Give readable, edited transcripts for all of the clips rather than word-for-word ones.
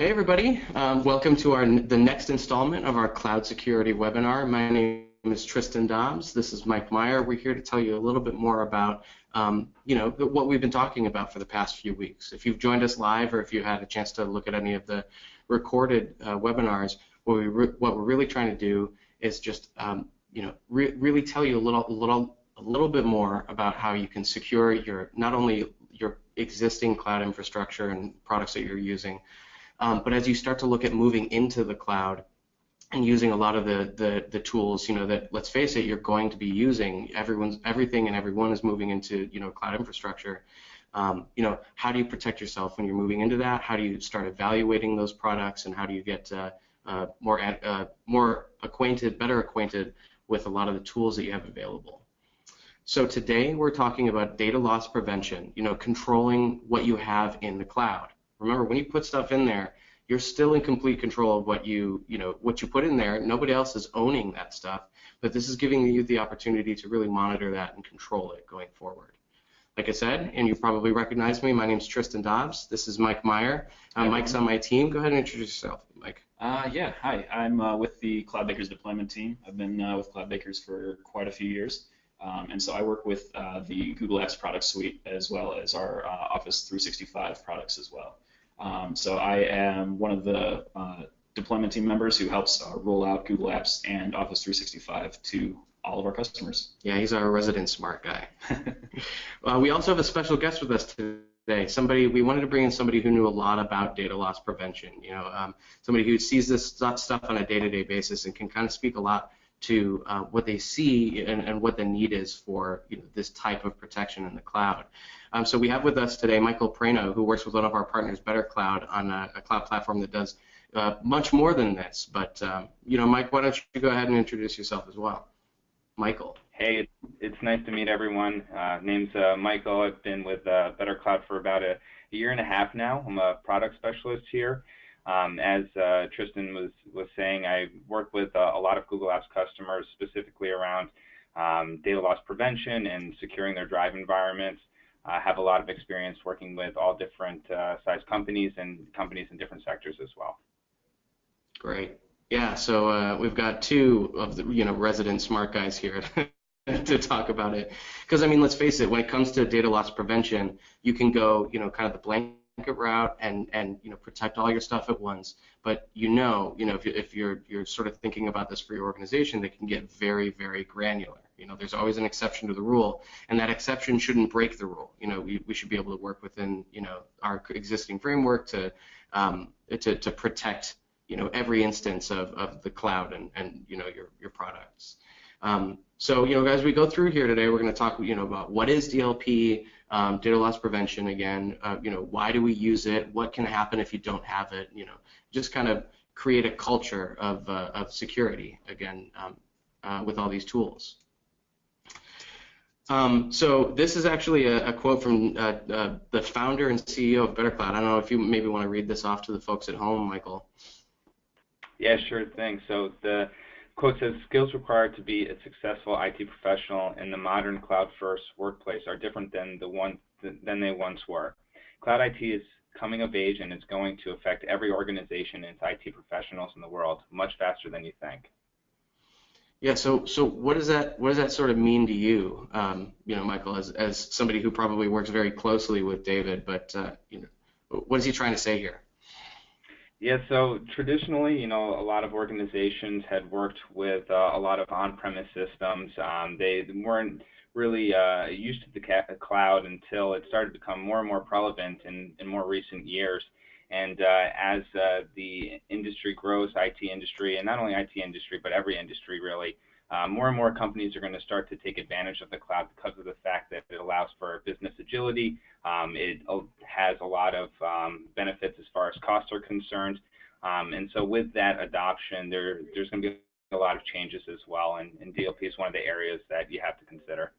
Hey everybody, welcome to the next installment of our cloud security webinar. My name is Tristan Dobbs. This is Mike Meyer. We're here to tell you a little bit more about what we've been talking about for the past few weeks. If you've joined us live or if you had a chance to look at any of the recorded webinars, what we're really trying to do is just really tell you a little bit more about how you can secure not only your existing cloud infrastructure and products that you're using, but as you start to look at moving into the cloud and using a lot of the tools, that, let's face it, you're going to be using. Everything and everyone is moving into cloud infrastructure. How do you protect yourself when you're moving into that? How do you start evaluating those products, and how do you get better acquainted with a lot of the tools that you have available? So today we're talking about data loss prevention. Controlling what you have in the cloud. Remember, when you put stuff in there, you're still in complete control of what you put in there. Nobody else is owning that stuff, but this is giving you the opportunity to really monitor that and control it going forward. Like I said, and you probably recognize me, my name's Tristan Dobbs. This is Mike Meyer. Mike's on my team. Go ahead and introduce yourself, Mike. Yeah, hi. I'm with the Cloudbakers deployment team. I've been with Cloudbakers for quite a few years. And so I work with the Google Apps product suite as well as our Office 365 products as well. So I am one of the deployment team members who helps roll out Google Apps and Office 365 to all of our customers. Yeah, he's our resident smart guy. We also have a special guest with us today. We wanted to bring in somebody who knew a lot about data loss prevention. Somebody who sees this stuff on a day-to-day basis and can kind of speak a lot to what they see and what the need is for this type of protection in the cloud. So we have with us today Michael Prano, who works with one of our partners, Better Cloud, on a cloud platform that does much more than this. But Mike, why don't you go ahead and introduce yourself as well? Michael. Hey, it's nice to meet everyone. Name's Michael. I've been with Better Cloud for about a year and a half now. I'm a product specialist here. As Tristan was saying, I work with a lot of Google Apps customers, specifically around data loss prevention and securing their drive environments. I have a lot of experience working with all different size companies and companies in different sectors as well. Great. Yeah, so we've got two of the resident smart guys here to talk about it. Because, I mean, let's face it, when it comes to data loss prevention, you can go kind of the blanket route and protect all your stuff at once. But if you're sort of thinking about this for your organization, they can get very, very granular. There's always an exception to the rule, and that exception shouldn't break the rule. We should be able to work within our existing framework to protect every instance of the cloud and your products. So as we go through here today, we're going to talk about what is DLP, data loss prevention again. Why do we use it? What can happen if you don't have it? Just kind of create a culture of security again with all these tools. So this is actually a quote from the founder and CEO of Better Cloud. I don't know if you maybe want to read this off to the folks at home, Michael. Yeah, sure thing. So the quote says, "Skills required to be a successful IT professional in the modern cloud-first workplace are different than they once were. Cloud IT is coming of age, and it's going to affect every organization and its IT professionals in the world much faster than you think." Yeah. So what does that sort of mean to you, Michael, as somebody who probably works very closely with David? But what is he trying to say here? Yeah, so traditionally, a lot of organizations had worked with a lot of on-premise systems. They weren't really used to the cloud until it started to become more and more prevalent in more recent years. And as the industry grows, IT industry, and not only IT industry, but every industry really, more and more companies are going to start to take advantage of the cloud because of the fact that it allows for business agility. It has a lot of benefits as far as costs are concerned. And so with that adoption, there's going to be a lot of changes as well. And DLP is one of the areas that you have to consider.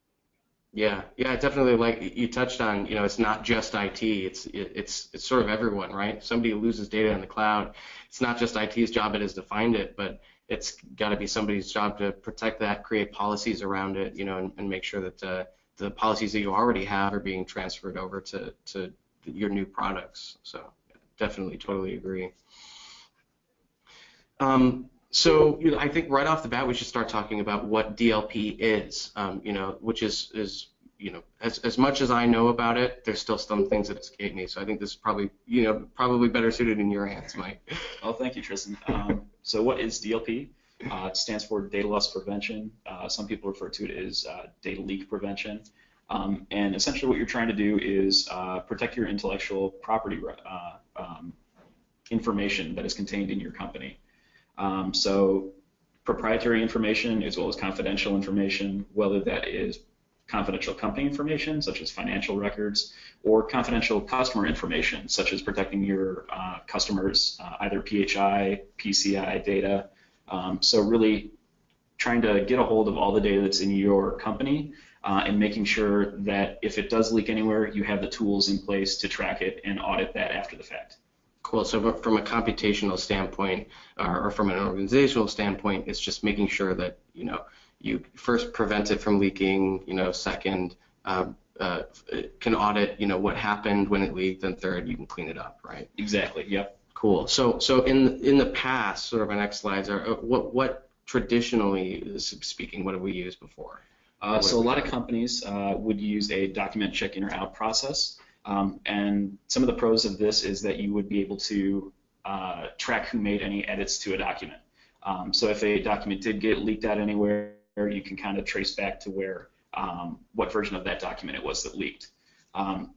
Yeah, definitely. Like you touched on, it's not just IT. It's sort of everyone, right? Somebody who loses data in the cloud, it's not just IT's job. It is to find it, but it's got to be somebody's job to protect that, create policies around it, and make sure that the policies that you already have are being transferred over to your new products. So definitely, totally agree. So I think right off the bat we should start talking about what DLP is. Which is as much as I know about it, there's still some things that escape me. So I think this is probably better suited in your hands, Mike. Oh, thank you, Tristan. So what is DLP? It stands for Data Loss Prevention. Some people refer to it as data leak prevention. And essentially what you're trying to do is protect your intellectual property information that is contained in your company. So proprietary information as well as confidential information, whether that is confidential company information such as financial records or confidential customer information such as protecting your customers' either PHI, PCI data. So really trying to get a hold of all the data that's in your company and making sure that if it does leak anywhere, you have the tools in place to track it and audit that after the fact. Cool. So from a computational standpoint, or from an organizational standpoint, it's just making sure that you first prevent it from leaking. Second, can audit what happened when it leaked, and third, you can clean it up, right? Exactly. Yep. Cool. So in the past, sort of our next slides are what traditionally speaking, what have we used before? So a lot of companies would use a document check in or out process. And some of the pros of this is that you would be able to track who made any edits to a document. So if a document did get leaked out anywhere, you can kind of trace back to where what version of that document it was that leaked.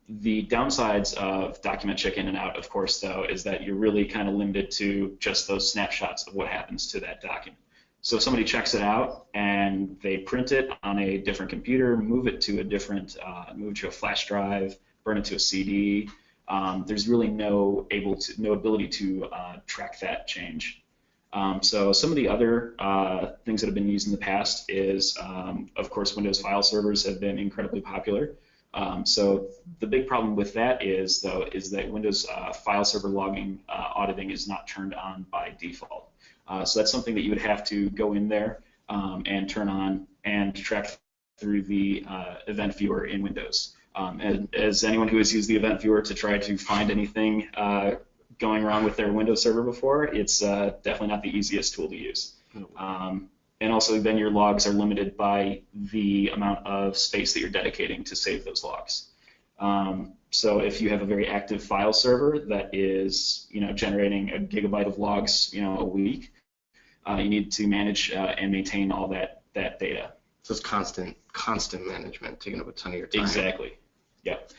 The downsides of document check in and out, of course, though, is that you're really kind of limited to just those snapshots of what happens to that document. So if somebody checks it out and they print it on a different computer, move it to a flash drive, burn it to a CD, there's really no ability to track that change. So some of the other things that have been used in the past is, of course, Windows file servers have been incredibly popular. So the big problem with that is that Windows file server logging auditing is not turned on by default. So that's something that you would have to go in there and turn on and track through the event viewer in Windows. And as anyone who has used the event viewer to try to find anything going wrong with their Windows server before, it's definitely not the easiest tool to use. And also then your logs are limited by the amount of space that you're dedicating to save those logs. So if you have a very active file server that is generating a gigabyte of logs a week, you need to manage and maintain all that data. So it's constant management, taking up a ton of your time. Exactly. Yep.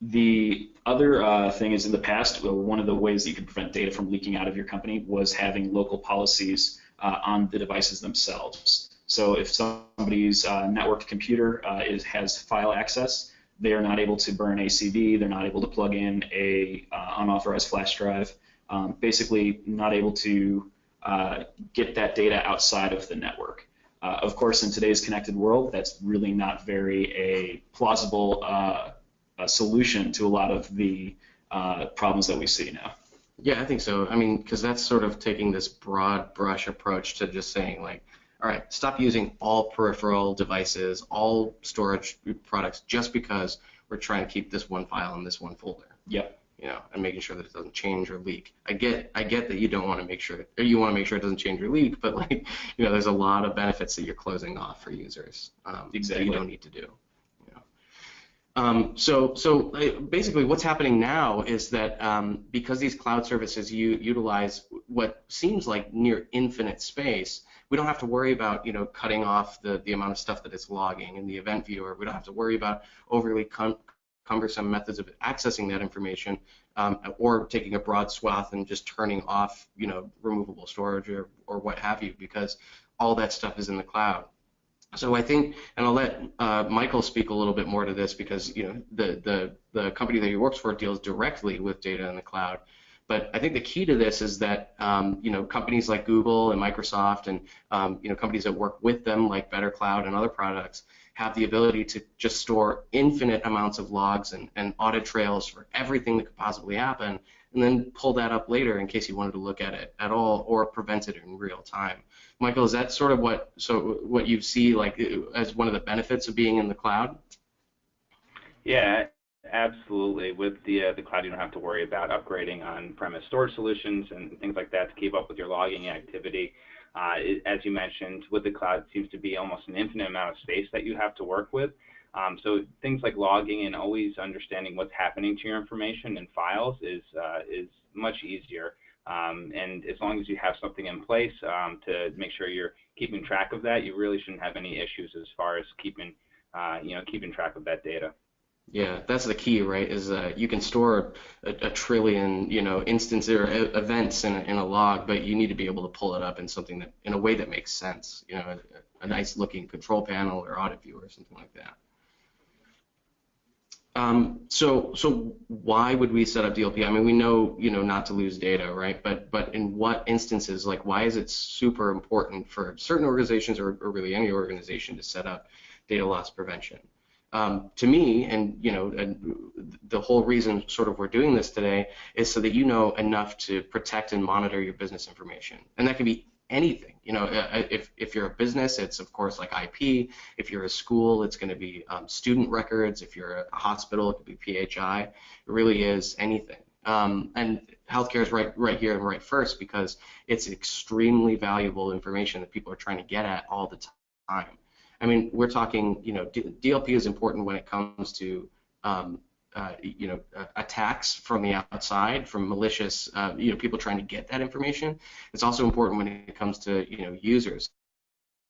The other thing is in the past, one of the ways that you could prevent data from leaking out of your company was having local policies on the devices themselves. So if somebody's networked computer has file access, they are not able to burn a CD, they're not able to plug in a unauthorized flash drive, basically not able to get that data outside of the network. Of course, in today's connected world, that's really not very a plausible solution to a lot of the problems that we see now. Yeah, I think so. I mean, because that's sort of taking this broad brush approach to just saying, like, all right, stop using all peripheral devices, all storage products, just because we're trying to keep this one file in this one folder. Yep. And making sure that it doesn't change or leak. I get that you don't want to make sure, or you want to make sure it doesn't change or leak, but there's a lot of benefits that you're closing off for users exactly. that you don't need to do. So basically what's happening now is that because these cloud services utilize what seems like near infinite space, we don't have to worry about cutting off the amount of stuff that it's logging in the event viewer. We don't have to worry about overly cumbersome methods of accessing that information, or taking a broad swath and just turning off removable storage or what have you, because all that stuff is in the cloud. So I think, and I'll let Michael speak a little bit more to this, because the company that he works for deals directly with data in the cloud. But I think the key to this is that companies like Google and Microsoft and companies that work with them like Better Cloud and other products have the ability to just store infinite amounts of logs and audit trails for everything that could possibly happen, and then pull that up later in case you wanted to look at it at all or prevent it in real time. Michael, is that sort of what you see like as one of the benefits of being in the cloud? Yeah, Absolutely. With the cloud, you don't have to worry about upgrading on-premise storage solutions and things like that to keep up with your logging activity. As you mentioned, with the cloud, it seems to be almost an infinite amount of space that you have to work with. So things like logging and always understanding what's happening to your information and files is much easier. And as long as you have something in place to make sure you're keeping track of that, you really shouldn't have any issues as far as keeping track of that data. Yeah, that's the key, right? Is you can store a trillion, instances or events in a log, but you need to be able to pull it up in something that, in a way that makes sense. A nice looking control panel or audit view or something like that. So why would we set up DLP? I mean, we know, not to lose data, right? But in what instances, like, why is it super important for certain organizations or really any organization to set up data loss prevention? To me, and the whole reason sort of we're doing this today is so that you know enough to protect and monitor your business information, and that can be anything. If you're a business, it's of course like IP. If you're a school, it's going to be student records. If you're a hospital, it could be PHI. It really is anything. And healthcare is right here and right first because it's extremely valuable information that people are trying to get at all the time. I mean, we're talking, DLP is important when it comes to, attacks from the outside, from malicious, people trying to get that information. It's also important when it comes to, users,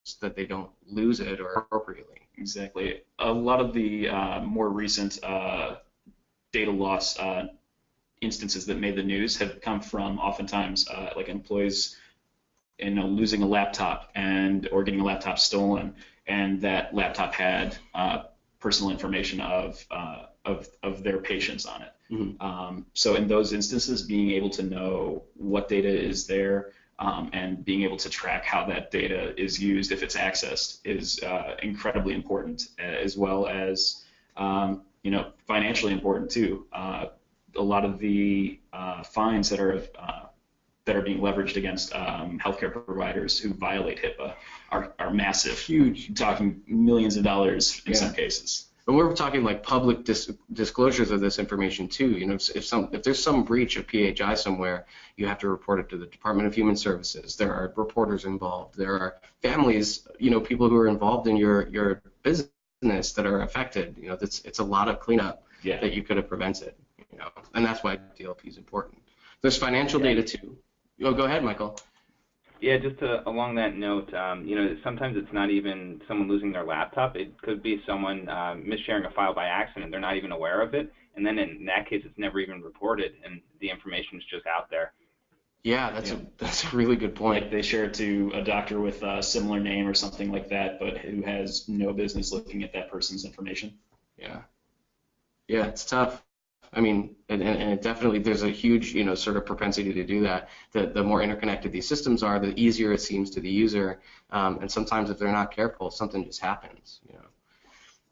so that they don't lose it or appropriately. Exactly. A lot of the more recent data loss instances that made the news have come from oftentimes like employees, losing a laptop or getting a laptop stolen, and that laptop had personal information of their patients on it. Mm-hmm. So in those instances, being able to know what data is there and being able to track how that data is used if it's accessed is incredibly important, as well as financially important too. A lot of the fines that are being leveraged against healthcare providers who violate HIPAA are massive, huge, talking millions of dollars in some cases. But we're talking like public disclosures of this information too. If there's some breach of PHI somewhere, you have to report it to the Department of Human Services. There are reporters involved. There are families, people who are involved in your business that are affected. It's a lot of cleanup that you could have prevented. And that's why DLP is important. There's financial data too. Oh, go ahead, Michael. Yeah, just along that note, sometimes it's not even someone losing their laptop. It could be someone missharing a file by accident. They're not even aware of it, and then in that case, it's never even reported, and the information is just out there. Yeah, that's a really good point. Like they share it to a doctor with a similar name or something like that, but who has no business looking at that person's information. Yeah, it's tough. I mean, and it definitely, there's a huge, sort of propensity to do that. The more interconnected these systems are, the easier it seems to the user. And sometimes if they're not careful, something just happens,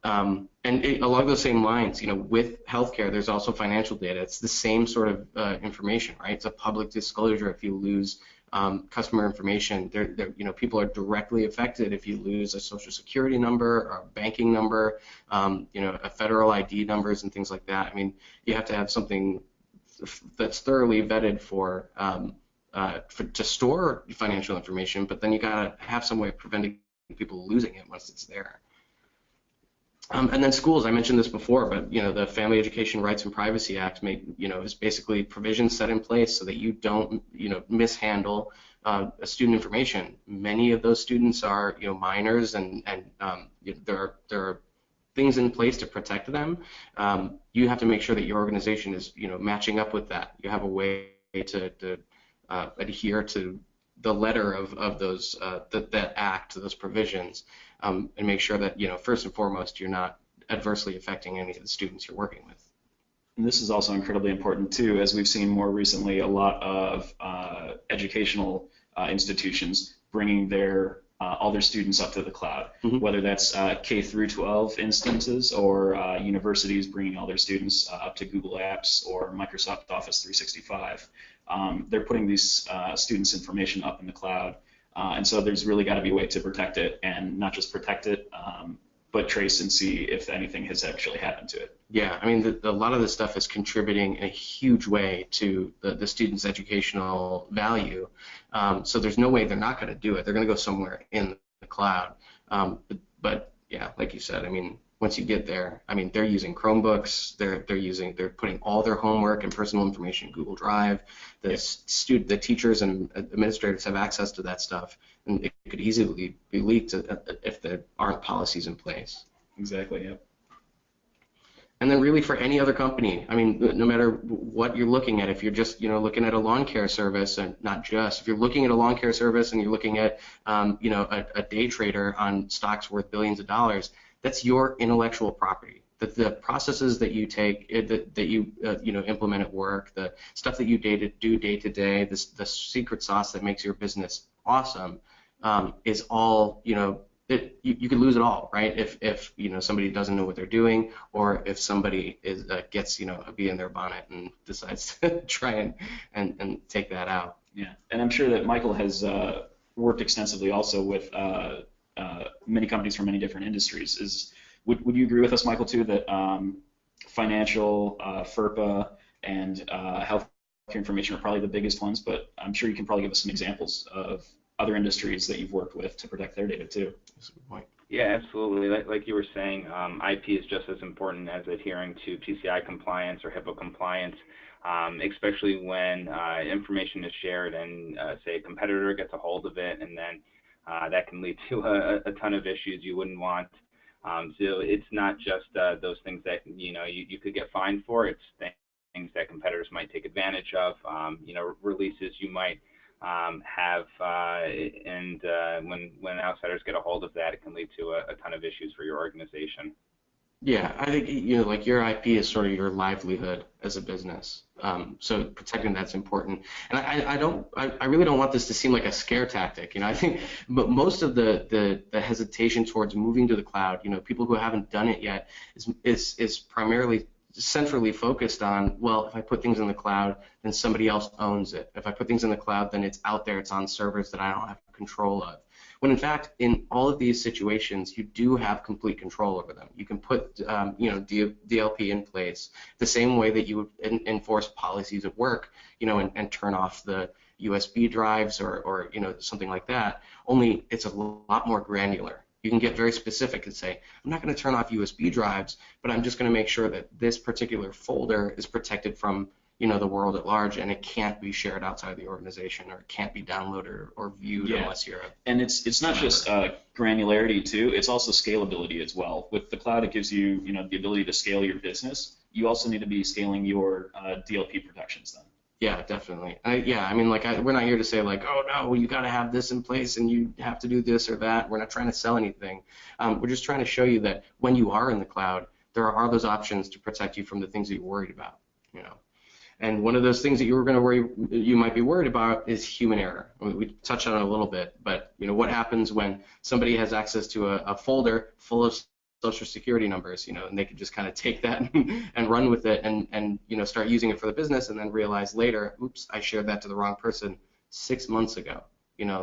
And along those same lines, with healthcare, there's also financial data. It's the same sort of information, right? It's a public disclosure. If you lose customer information, people are directly affected if you lose a social security number or a banking number, a federal ID numbers and things like that. I mean, you have to have something that's thoroughly vetted to store financial information, but then you gotta have some way of preventing people losing it once it's there. And then schools, I mentioned this before, but the Family Education Rights and Privacy Act is basically provisions set in place so that you don't mishandle student information. Many of those students are minors, and there are things in place to protect them. You have to make sure that your organization is matching up with that. You have a way to adhere to the letter of those that act, those provisions. And make sure that first and foremost you're not adversely affecting any of the students you're working with. And this is also incredibly important too, as we've seen more recently a lot of educational institutions bringing all their students up to the cloud, whether that's K through 12 instances or universities bringing all their students up to Google Apps or Microsoft Office 365. They're putting these students' information up in the cloud. And so there's really got to be a way to protect it, and not just protect it, but trace and see if anything has actually happened to it. Yeah, I mean, a lot of this stuff is contributing in a huge way to the student's educational value. So there's no way they're not going to do it. They're going to go somewhere in the cloud. But yeah, like you said, I mean, once you get there, I mean, they're using Chromebooks. They're putting all their homework and personal information in Google Drive. The teachers and administrators have access to that stuff, and it could easily be leaked if there aren't policies in place. Exactly. Yep. And then really for any other company, I mean, no matter what you're looking at, if you're just, looking at a lawn care service, and not just, if you're looking at a lawn care service and you're looking at, a day trader on stocks worth billions of dollars, that's your intellectual property. The processes that you take, that you implement at work, the stuff that you do day to day, the secret sauce that makes your business awesome, is all, you could lose it all, right? If somebody doesn't know what they're doing, or if somebody gets a bee in their bonnet and decides to try and take that out. Yeah, and I'm sure that Michael has worked extensively also with many companies from many different industries. Would you agree with us, Michael, too, that financial, FERPA, and healthcare information are probably the biggest ones? But I'm sure you can probably give us some examples of other industries that you've worked with to protect their data too. That's a good point. Yeah, absolutely. Like you were saying, IP is just as important as adhering to PCI compliance or HIPAA compliance, especially when information is shared and, say, a competitor gets a hold of it, and then that can lead to a ton of issues you wouldn't want. So it's not just those things that you could get fined for. It's things that competitors might take advantage of. Releases you might have, and when outsiders get a hold of that, it can lead to a ton of issues for your organization. Yeah, I think like your IP is sort of your livelihood as a business. So protecting that's important. And I really don't want this to seem like a scare tactic. I think, but most of the hesitation towards moving to the cloud, people who haven't done it yet, is primarily centrally focused on, well, if I put things in the cloud, then somebody else owns it. If I put things in the cloud, then it's out there, it's on servers that I don't have control of. When in fact, in all of these situations, you do have complete control over them. You can put, DLP in place the same way that you would enforce policies at work, and turn off the USB drives or something like that. Only it's a lot more granular. You can get very specific and say, I'm not going to turn off USB drives, but I'm just going to make sure that this particular folder is protected from, the world at large, and it can't be shared outside the organization, or it can't be downloaded or viewed unless you're And it's not just granularity too, it's also scalability as well. With the cloud, it gives you, the ability to scale your business. You also need to be scaling your DLP protections then. Yeah, definitely. We're not here to say like, oh no, you got to have this in place and you have to do this or that. We're not trying to sell anything. We're just trying to show you that when you are in the cloud, there are those options to protect you from the things that you're worried about. And one of those things that you might be worried about is human error. We touched on it a little bit, but what happens when somebody has access to a folder full of social security numbers, and they could just kind of take that and run with it and start using it for the business, and then realize later, oops, I shared that to the wrong person 6 months ago.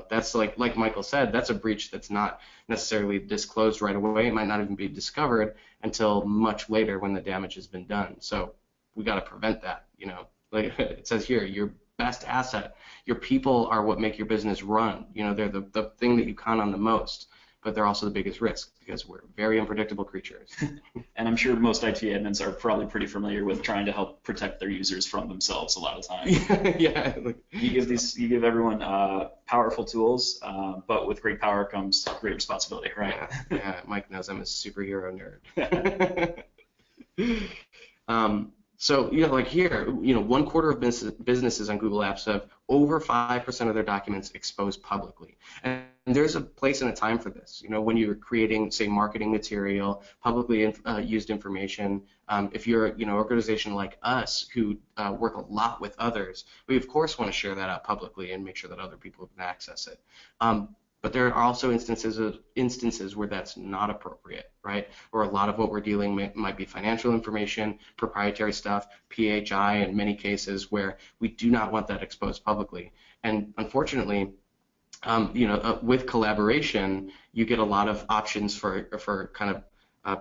That's like Michael said, that's a breach that's not necessarily disclosed right away. It might not even be discovered until much later when the damage has been done. So we got to prevent that. Like it says here, your best asset, your people are what make your business run. They're the thing that you count on the most, but they're also the biggest risk because we're very unpredictable creatures. And I'm sure most IT admins are probably pretty familiar with trying to help protect their users from themselves a lot of times. Yeah. You give everyone powerful tools, but with great power comes great responsibility, right? Yeah. Mike knows I'm a superhero nerd. So, like here, 1/4 of businesses on Google Apps have over 5% of their documents exposed publicly. And there's a place and a time for this. When you're creating, say, marketing material, publicly used information, if you're, an organization like us who work a lot with others, we of course want to share that out publicly and make sure that other people can access it. But there are also instances where that's not appropriate, right? Or a lot of what we're dealing with might be financial information, proprietary stuff, PHI in many cases where we do not want that exposed publicly. And unfortunately, with collaboration, you get a lot of options for kind of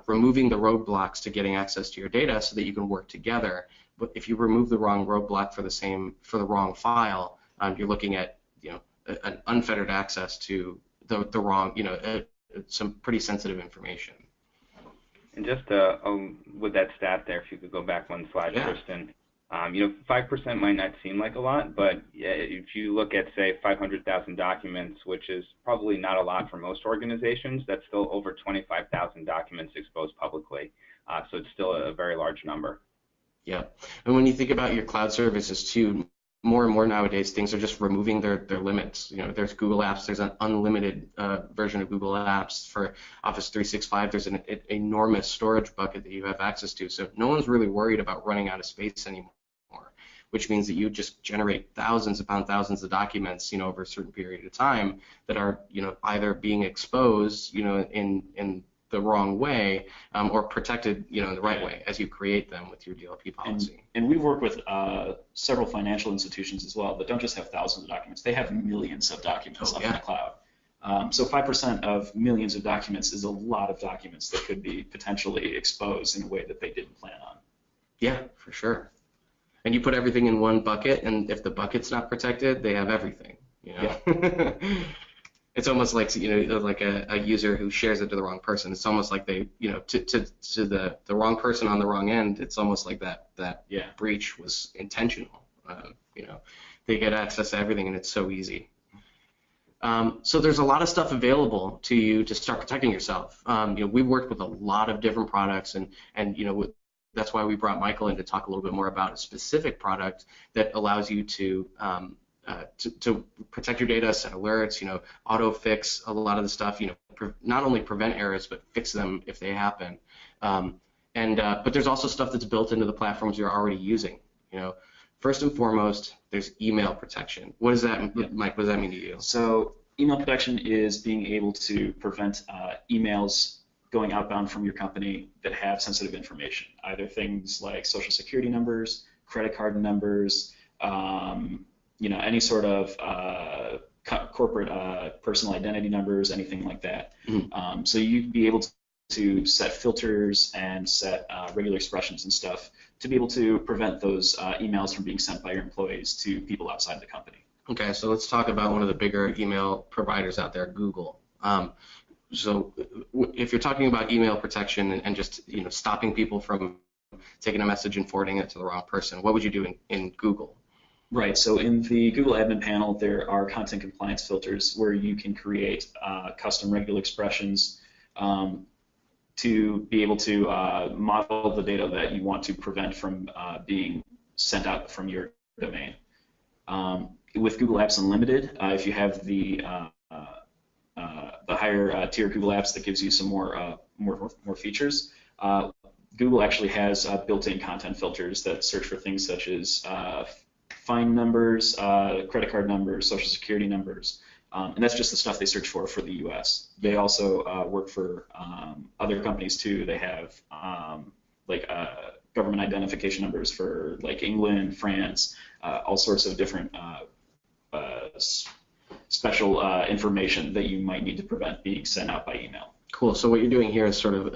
removing the roadblocks to getting access to your data so that you can work together. But if you remove the wrong roadblock for the wrong file, you're looking at an unfettered access to the wrong some pretty sensitive information. And just with that stat there, if you could go back one slide, Yeah. Kristen. 5% might not seem like a lot, but if you look at, say, 500,000 documents, which is probably not a lot for most organizations, that's still over 25,000 documents exposed publicly. So it's still a very large number. Yeah, and when you think about your cloud services too, more and more nowadays things are just removing their limits. There's Google Apps, there's an unlimited version of Google Apps for Office 365. There's an enormous storage bucket that you have access to, so no one's really worried about running out of space anymore, which means that you just generate thousands upon thousands of documents, over a certain period of time that are, either being exposed, in the wrong way, or protected, in the right way as you create them with your DLP policy. And we've worked with several financial institutions as well that don't just have thousands of documents; they have millions of documents up in the cloud. So 5% of millions of documents is a lot of documents that could be potentially exposed in a way that they didn't plan on. Yeah, for sure. And you put everything in one bucket, and if the bucket's not protected, they have everything. Yeah. It's almost like like a user who shares it to the wrong person. It's almost like they to the wrong person on the wrong end. It's almost like that breach was intentional. They get access to everything, and it's so easy. So there's a lot of stuff available to you to start protecting yourself. We've worked with a lot of different products, and that's why we brought Michael in to talk a little bit more about a specific product that allows you to protect your data, set alerts, auto fix a lot of the stuff, not only prevent errors but fix them if they happen. But there's also stuff that's built into the platforms you're already using. First and foremost, there's email protection. What does that, Mike? What does that mean to you? So email protection is being able to prevent emails going outbound from your company that have sensitive information, either things like social security numbers, credit card numbers, any sort of corporate personal identity numbers, anything like that. Mm-hmm. So you'd be able to set filters and set regular expressions and stuff to be able to prevent those emails from being sent by your employees to people outside the company. Okay, so let's talk about one of the bigger email providers out there, Google. So if you're talking about email protection and just stopping people from taking a message and forwarding it to the wrong person, what would you do in Google? Right, so in the Google admin panel, there are content compliance filters where you can create custom regular expressions to be able to model the data that you want to prevent from being sent out from your domain. With Google Apps Unlimited, if you have the higher tier Google Apps that gives you some more features, Google actually has built-in content filters that search for things such as fine numbers, credit card numbers, social security numbers, and that's just the stuff they search for the U.S. They also work for other companies too. They have government identification numbers for like England, France, all sorts of different special information that you might need to prevent being sent out by email. Cool. So what you're doing here is sort of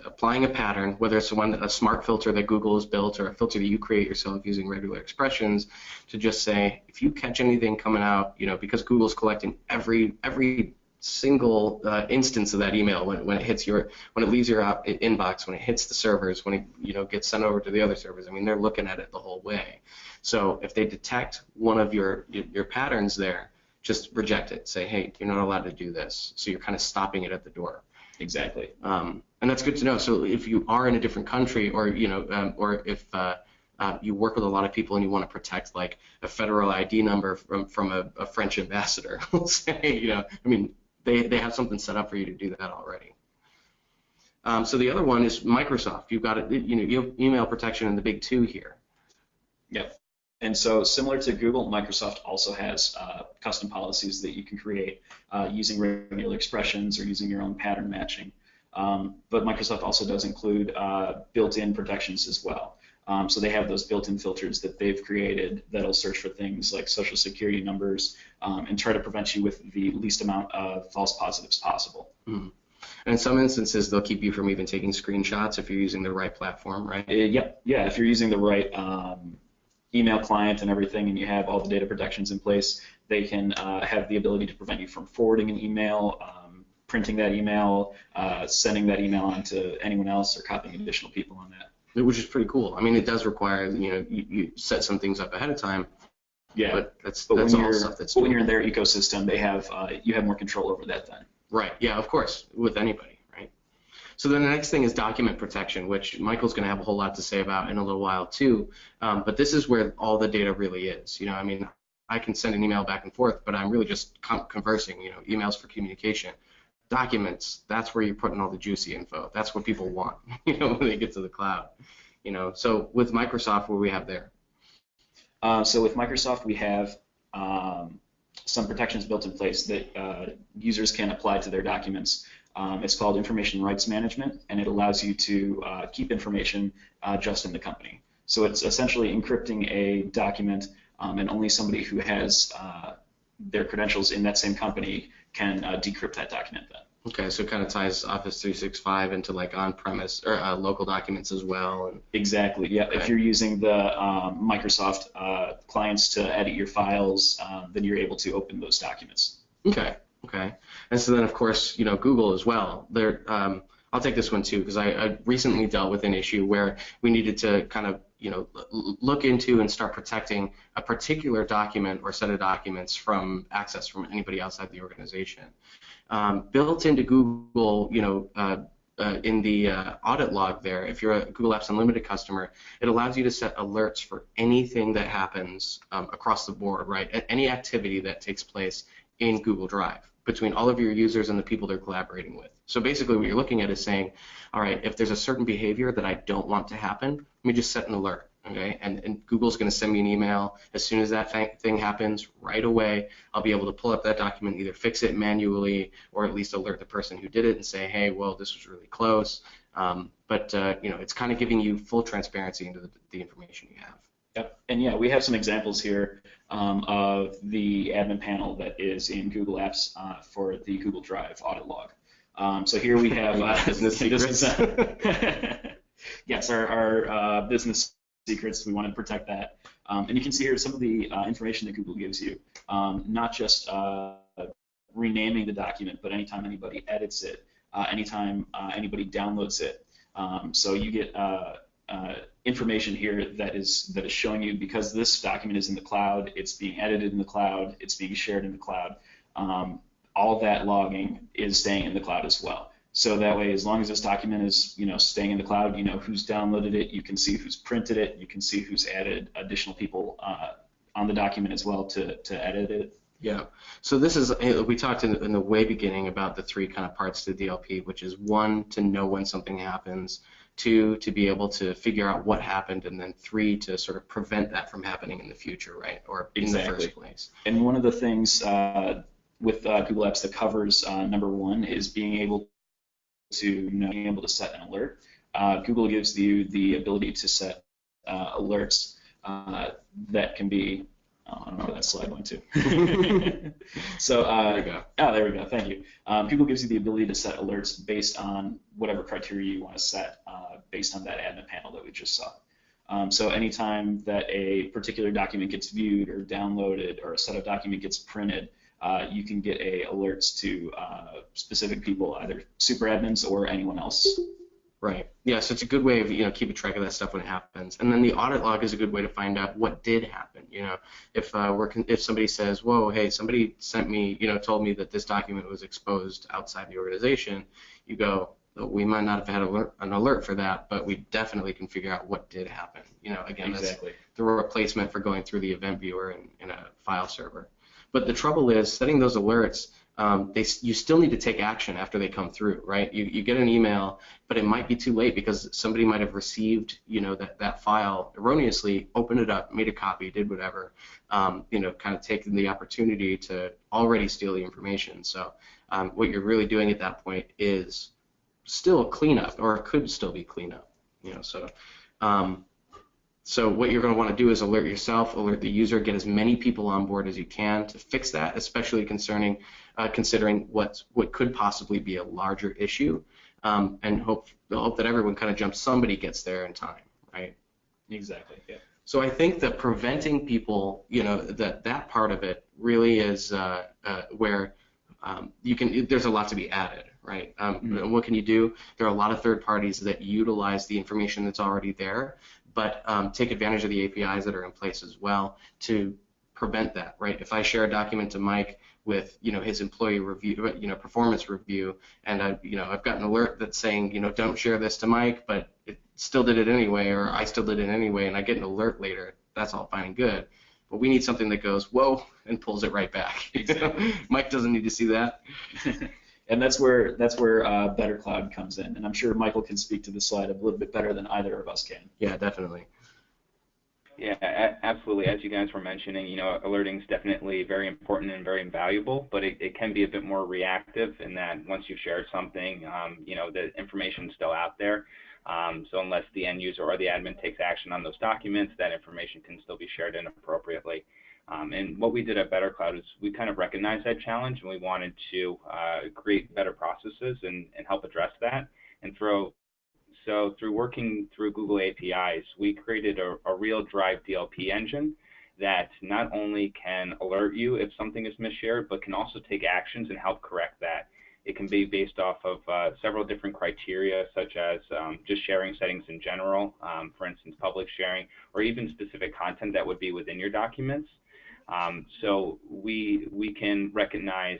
applying a pattern, whether it's a smart filter that Google has built or a filter that you create yourself using regular expressions, to just say, if you catch anything coming out, because Google's collecting every single instance of that email when it hits when it leaves your inbox, when it hits the servers, when it gets sent over to the other servers. I mean, they're looking at it the whole way. So if they detect one of your patterns there, just reject it. Say, hey, you're not allowed to do this. So you're kind of stopping it at the door. Exactly. And that's good to know. So if you are in a different country, or or if you work with a lot of people and you want to protect like a federal ID number from a French ambassador, let's say, they have something set up for you to do that already. So the other one is Microsoft. You've got you have email protection in the big two here. Yep. And so similar to Google, Microsoft also has custom policies that you can create using regular expressions or using your own pattern matching. But Microsoft also does include built-in protections as well. So they have those built-in filters that they've created that'll search for things like social security numbers and try to prevent you with the least amount of false positives possible. Mm-hmm. And in some instances, they'll keep you from even taking screenshots if you're using the right platform, right? Yep. Yeah. If you're using the right email client and everything, and you have all the data protections in place, they can have the ability to prevent you from forwarding an email, printing that email, sending that email on to anyone else, or copying additional people on that. Which is pretty cool. I mean, it does require, you set some things up ahead of time. Yeah. But that's all stuff that's when you're in their ecosystem, they have you have more control over that then. Right. Yeah, of course, with anybody, right? So then the next thing is document protection, which Michael's going to have a whole lot to say about in a little while too. But this is where all the data really is. I mean, I can send an email back and forth, but I'm really just conversing. Emails for communication. Documents, that's where you're putting all the juicy info. That's what people want, when they get to the cloud. So with Microsoft, what do we have there? So with Microsoft, we have some protections built in place that users can apply to their documents. It's called information rights management, and it allows you to keep information just in the company. So it's essentially encrypting a document, and only somebody who has their credentials in that same company can decrypt that document then. Okay, so it kind of ties Office 365 into like on-premise or local documents as well. Exactly. Yeah. Okay. If you're using the Microsoft clients to edit your files, then you're able to open those documents. Okay. Okay. And so then, of course, Google as well. I'll take this one too because I recently dealt with an issue where we needed to kind of look into and start protecting a particular document or set of documents from access from anybody outside the organization. Built into Google, in the audit log there, if you're a Google Apps Unlimited customer, it allows you to set alerts for anything that happens across the board, right? Any activity that takes place in Google Drive between all of your users and the people they're collaborating with. So basically what you're looking at is saying, all right, if there's a certain behavior that I don't want to happen, let me just set an alert, okay? And Google's going to send me an email. As soon as that thing happens, right away, I'll be able to pull up that document, either fix it manually or at least alert the person who did it and say, hey, well, this was really close. But it's kind of giving you full transparency into the information you have. Yep. And yeah, we have some examples here of the admin panel that is in Google Apps for the Google Drive audit log. So here we have business secrets. Yes, our business secrets. We want to protect that. And you can see here some of the information that Google gives you, not just renaming the document, but anytime anybody edits it, anytime anybody downloads it. So you get information here that is showing you, because this document is in the cloud, it's being edited in the cloud, it's being shared in the cloud. All of that logging is staying in the cloud as well. So that way, as long as this document is staying in the cloud, you know who's downloaded it, you can see who's printed it, you can see who's added additional people on the document as well to edit it. Yeah. So this is, we talked in the way beginning about the three kind of parts to DLP, which is one, to know when something happens, two, to be able to figure out what happened, and then three, to sort of prevent that from happening in the future, right? Or in the first place. And one of the things with Google Apps that covers number one is being able to set an alert. Google gives you the ability to set alerts that can be, I don't know where that slide went to. So there we go. Oh, there we go. Thank you. Google gives you the ability to set alerts based on whatever criteria you want to set, based on that admin panel that we just saw. So anytime that a particular document gets viewed or downloaded, or a set of document gets printed, you can get alerts to specific people, either super admins or anyone else. Right. Yeah. So it's a good way of keeping track of that stuff when it happens. And then the audit log is a good way to find out what did happen. If somebody says, "Whoa, hey, somebody sent me, told me that this document was exposed outside the organization," you go, "We might not have had an alert for that, but we definitely can figure out what did happen." Again, exactly. That's the replacement for going through the event viewer in a file server. But the trouble is setting those alerts. You still need to take action after they come through, right? You get an email, but it might be too late because somebody might have received, that file erroneously, opened it up, made a copy, did whatever, kind of taking the opportunity to already steal the information. So what you're really doing at that point is still cleanup, or it could still be cleanup, So So what you're going to want to do is alert yourself, alert the user, get as many people on board as you can to fix that, especially considering what could possibly be a larger issue, and hope that everyone kind of jumps, somebody gets there in time, right? Exactly. Yeah. So I think that preventing people, that part of it really is where there's a lot to be added, right? What can you do? There are a lot of third parties that utilize the information that's already there, but take advantage of the APIs that are in place as well to prevent that, right? If I share a document to Mike with, his employee review, performance review, and I've got an alert that's saying, don't share this to Mike, but it still did it anyway, or I still did it anyway, and I get an alert later, that's all fine and good. But we need something that goes, whoa, and pulls it right back. Exactly. Mike doesn't need to see that. And that's where Better Cloud comes in. And I'm sure Michael can speak to this slide a little bit better than either of us can. Yeah, definitely. Yeah, absolutely. As you guys were mentioning, alerting is definitely very important and very invaluable, but it can be a bit more reactive in that once you've shared something, the information is still out there. So unless the end user or the admin takes action on those documents, that information can still be shared inappropriately. And what we did at Better Cloud is we kind of recognized that challenge, and we wanted to create better processes and help address that. And so through working through Google APIs, we created a real Drive DLP engine that not only can alert you if something is misshared, but can also take actions and help correct that. It can be based off of several different criteria, such as just sharing settings in general, for instance, public sharing, or even specific content that would be within your documents. So we can recognize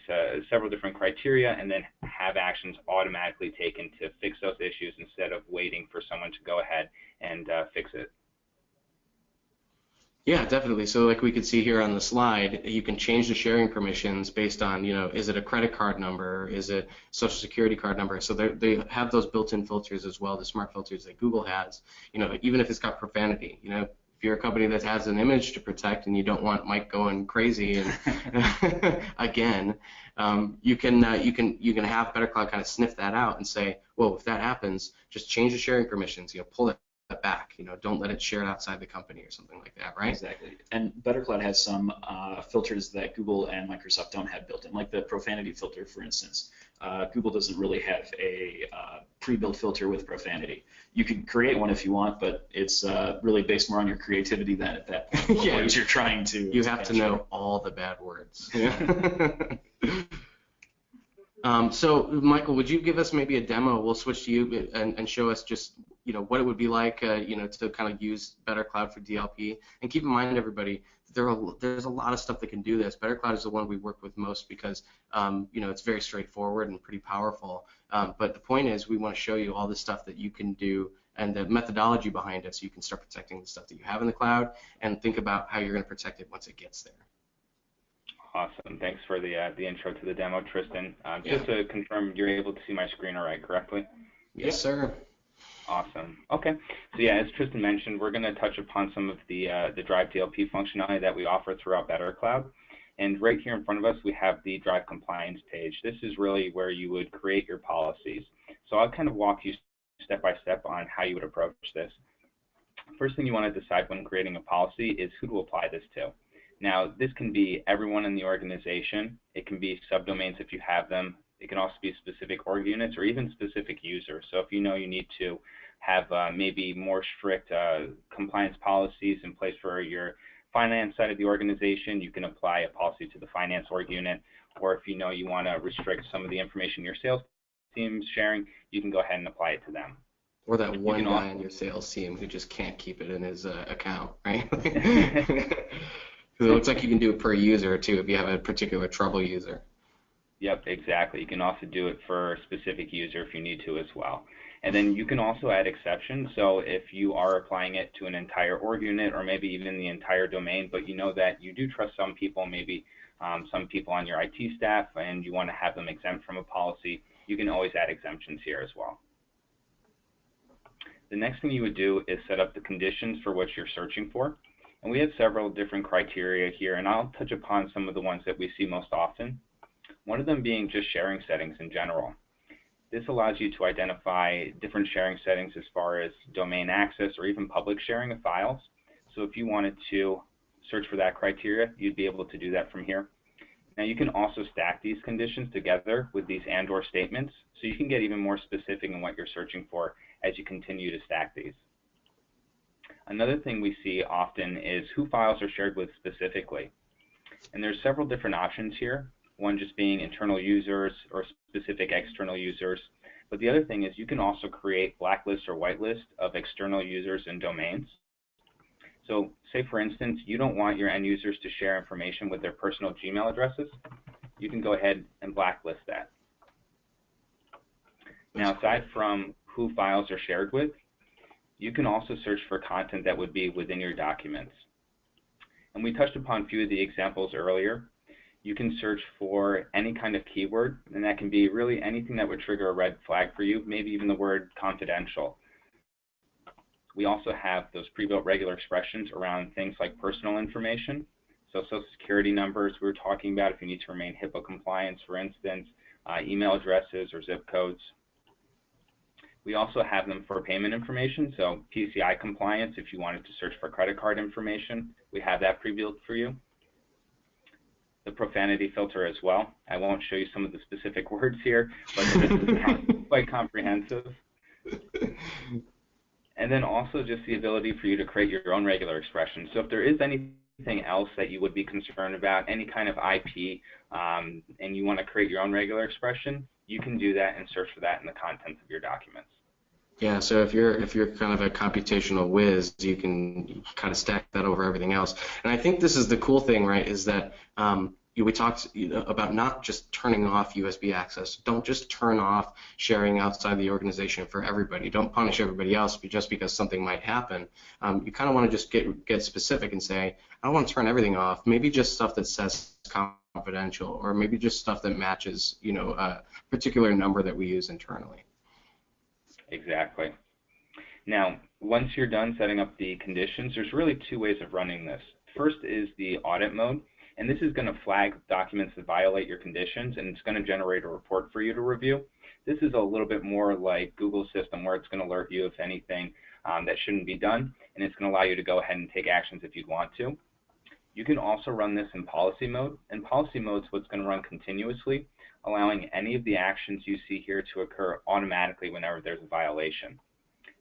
several different criteria and then have actions automatically taken to fix those issues instead of waiting for someone to go ahead and fix it. Yeah, definitely. So like we could see here on the slide, you can change the sharing permissions based on, is it a credit card number? Is it social security card number? So they have those built-in filters as well, the smart filters that Google has, even if it's got profanity, if you're a company that has an image to protect and you don't want Mike going crazy and again, you can have Better Cloud kind of sniff that out and say, well, if that happens, just change the sharing permissions, pull it back, don't let it share it outside the company or something like that, right? Exactly. And Better Cloud has some filters that Google and Microsoft don't have built in, like the profanity filter, for instance. Google doesn't really have a pre-built filter with profanity. You can create one if you want, but it's really based more on your creativity than at that point. Yeah, you're trying to. You have to know all the bad words. So, Michael, would you give us maybe a demo? We'll switch to you and show us just, what it would be like, to kind of use Better Cloud for DLP. And keep in mind, everybody, there's a lot of stuff that can do this. Better Cloud is the one we work with most because, it's very straightforward and pretty powerful. But the point is, we want to show you all the stuff that you can do and the methodology behind it so you can start protecting the stuff that you have in the cloud and think about how you're going to protect it once it gets there. Awesome. Thanks for the intro to the demo, Tristan. Just to confirm, you're able to see my screen all right, correctly? Yes, sir. Awesome. Okay. So yeah, as Tristan mentioned, we're going to touch upon some of the Drive DLP functionality that we offer throughout Better Cloud. And right here in front of us, we have the Drive Compliance page. This is really where you would create your policies. So I'll kind of walk you step by step on how you would approach this. First thing you want to decide when creating a policy is who to apply this to. Now, this can be everyone in the organization. It can be subdomains if you have them. It can also be specific org units or even specific users. So if you need to have maybe more strict compliance policies in place for your finance side of the organization, you can apply a policy to the finance org unit. Or if you want to restrict some of the information your sales team's sharing, you can go ahead and apply it to them. Or that one guy on your sales team who just can't keep it in his account, right? It looks like you can do it per user, too, if you have a particular trouble user. Yep, exactly. You can also do it for a specific user if you need to as well. And then you can also add exceptions. So if you are applying it to an entire org unit or maybe even the entire domain, but you know that you do trust some people, maybe some people on your IT staff, and you want to have them exempt from a policy, you can always add exemptions here as well. The next thing you would do is set up the conditions for what you're searching for. And we have several different criteria here, and I'll touch upon some of the ones that we see most often. One of them being just sharing settings in general. This allows you to identify different sharing settings as far as domain access or even public sharing of files. So if you wanted to search for that criteria, you'd be able to do that from here. Now you can also stack these conditions together with these and/or statements, so you can get even more specific in what you're searching for as you continue to stack these. Another thing we see often is who files are shared with specifically. And there's several different options here, one just being internal users or specific external users. But the other thing is you can also create blacklists or whitelists of external users and domains. So say, for instance, you don't want your end users to share information with their personal Gmail addresses. You can go ahead and blacklist that. Now, aside from who files are shared with, you can also search for content that would be within your documents. And we touched upon a few of the examples earlier. You can search for any kind of keyword, and that can be really anything that would trigger a red flag for you, maybe even the word confidential. We also have those pre-built regular expressions around things like personal information. So social security numbers we were talking about if you need to remain HIPAA compliant, for instance, email addresses or zip codes. We also have them for payment information, so PCI compliance if you wanted to search for credit card information. We have that pre-built for you. The profanity filter as well. I won't show you some of the specific words here, but this is quite comprehensive. And then also just the ability for you to create your own regular expression. So if there is anything else that you would be concerned about, any kind of IP, and you want to create your own regular expression, you can do that and search for that in the contents of your documents. Yeah, so if you're kind of a computational whiz, you can kind of stack that over everything else. And I think this is the cool thing, right? Is that we talked about not just turning off USB access. Don't just turn off sharing outside the organization for everybody. Don't punish everybody else just because something might happen. You kind of want to just get specific and say, I don't want to turn everything off. Maybe just stuff that says confidential, or maybe just stuff that matches, a particular number that we use internally. Exactly. Now, once you're done setting up the conditions, there's really two ways of running this. First is the audit mode, and this is going to flag documents that violate your conditions, and it's going to generate a report for you to review. This is a little bit more like Google's system, where it's going to alert you if anything that shouldn't be done, and it's going to allow you to go ahead and take actions if you'd want to. You can also run this in policy mode, and policy mode is what's going to run continuously, allowing any of the actions you see here to occur automatically whenever there's a violation.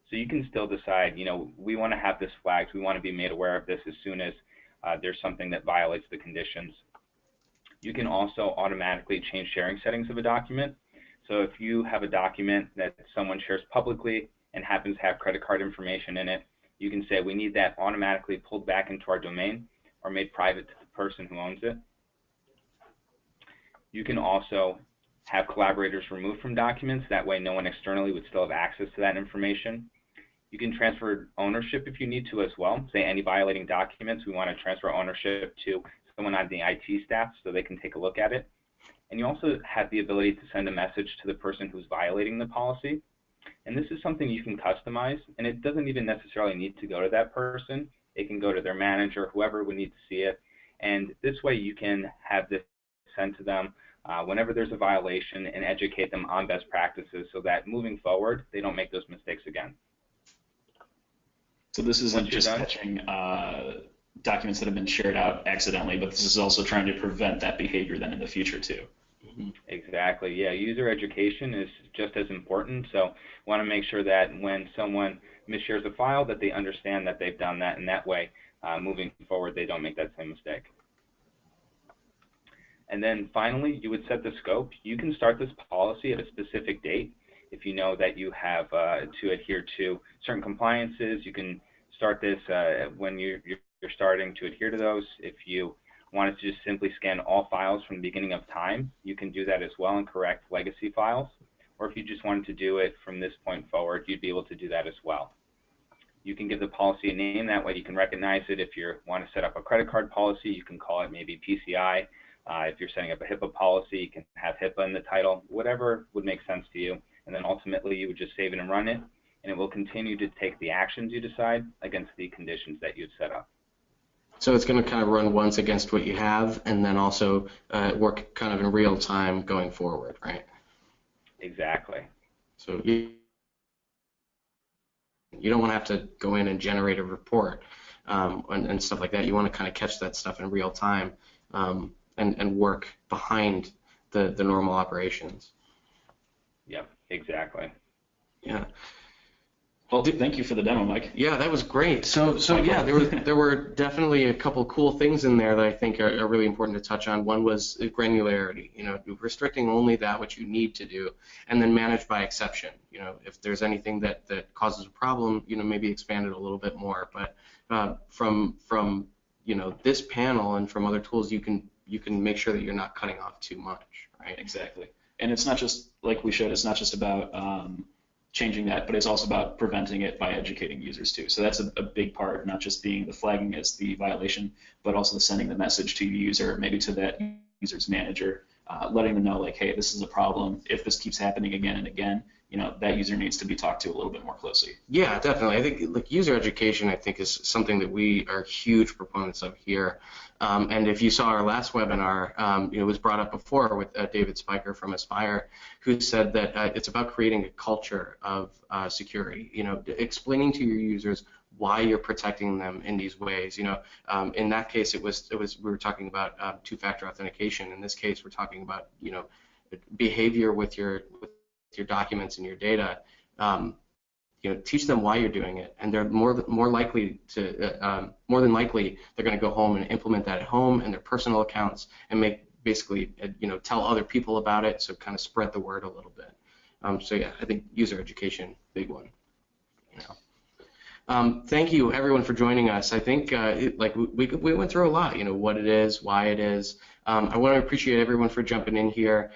So you can still decide, we want to have this flagged, we want to be made aware of this as soon as there's something that violates the conditions. You can also automatically change sharing settings of a document. So if you have a document that someone shares publicly and happens to have credit card information in it, you can say we need that automatically pulled back into our domain or made private to the person who owns it. You can also have collaborators removed from documents. That way no one externally would still have access to that information. You can transfer ownership if you need to as well. Say any violating documents, we want to transfer ownership to someone on the IT staff so they can take a look at it. And you also have the ability to send a message to the person who's violating the policy. And this is something you can customize, and it doesn't even necessarily need to go to that person. It can go to their manager, whoever would need to see it. And this way you can have this sent to them whenever there's a violation and educate them on best practices so that moving forward, they don't make those mistakes again. So this isn't just catching documents that have been shared out accidentally, but this is also trying to prevent that behavior then in the future too. Exactly. Yeah, user education is just as important. So we want to make sure that when someone misshares a file that they understand that they've done that, and that way moving forward they don't make that same mistake. And then finally, you would set the scope. You can start this policy at a specific date. If you know that you have to adhere to certain compliances, you can start this when you're starting to adhere to those. If you wanted to just simply scan all files from the beginning of time, you can do that as well and correct legacy files. Or if you just wanted to do it from this point forward, you'd be able to do that as well. You can give the policy a name. That way you can recognize it. If you want to set up a credit card policy, you can call it maybe PCI. If you're setting up a HIPAA policy, you can have HIPAA in the title, whatever would make sense to you. And then ultimately you would just save it and run it, and it will continue to take the actions you decide against the conditions that you've set up. So it's going to kind of run once against what you have, and then also work kind of in real time going forward, right? Exactly. So you don't want to have to go in and generate a report. and stuff like that. You want to kind of catch that stuff in real time and work behind the normal operations. Yep, exactly. Yeah. Well, thank you for the demo, Mike. Yeah, that was great. So yeah, there were definitely a couple cool things in there that I think are really important to touch on. One was granularity, restricting only that which you need to do, and then manage by exception. If there's anything that causes a problem, maybe expand it a little bit more. But from this panel and from other tools, you can make sure that you're not cutting off too much, right? Exactly. And it's not just, like we showed, it's not just about changing that, but it's also about preventing it by educating users too. So that's a big part, not just being the flagging as the violation, but also sending the message to the user, maybe to that user's manager, letting them know, like, hey, this is a problem. If this keeps happening again and again, that user needs to be talked to a little bit more closely. Yeah, definitely. I think user education, I think, is something that we are huge proponents of here. And if you saw our last webinar, it was brought up before with David Spiker from Aspire, who said that it's about creating a culture of security. Explaining to your users why you're protecting them in these ways. In that case, it was we were talking about two-factor authentication. In this case, we're talking about behavior with your documents and your data. Teach them why you're doing it, and they're more than likely they're going to go home and implement that at home in their personal accounts and basically tell other people about it, so kind of spread the word a little bit. So yeah, I think user education, big one. Thank you everyone for joining us. I think we went through a lot. What it is, why it is. I want to appreciate everyone for jumping in here.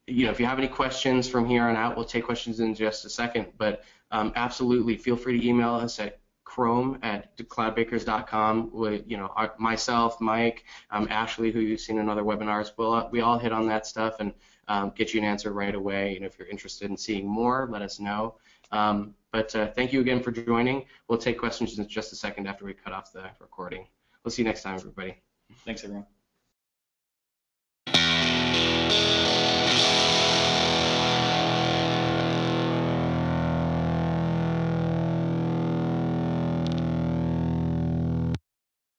If you have any questions from here on out, we'll take questions in just a second, but absolutely feel free to email us at chrome@cloudbakers.com with myself, Mike, Ashley, who you've seen in other webinars. We all hit on that stuff and get you an answer right away. If you're interested in seeing more, let us know. But thank you again for joining. We'll take questions in just a second after we cut off the recording. We'll see you next time, everybody. Thanks, everyone.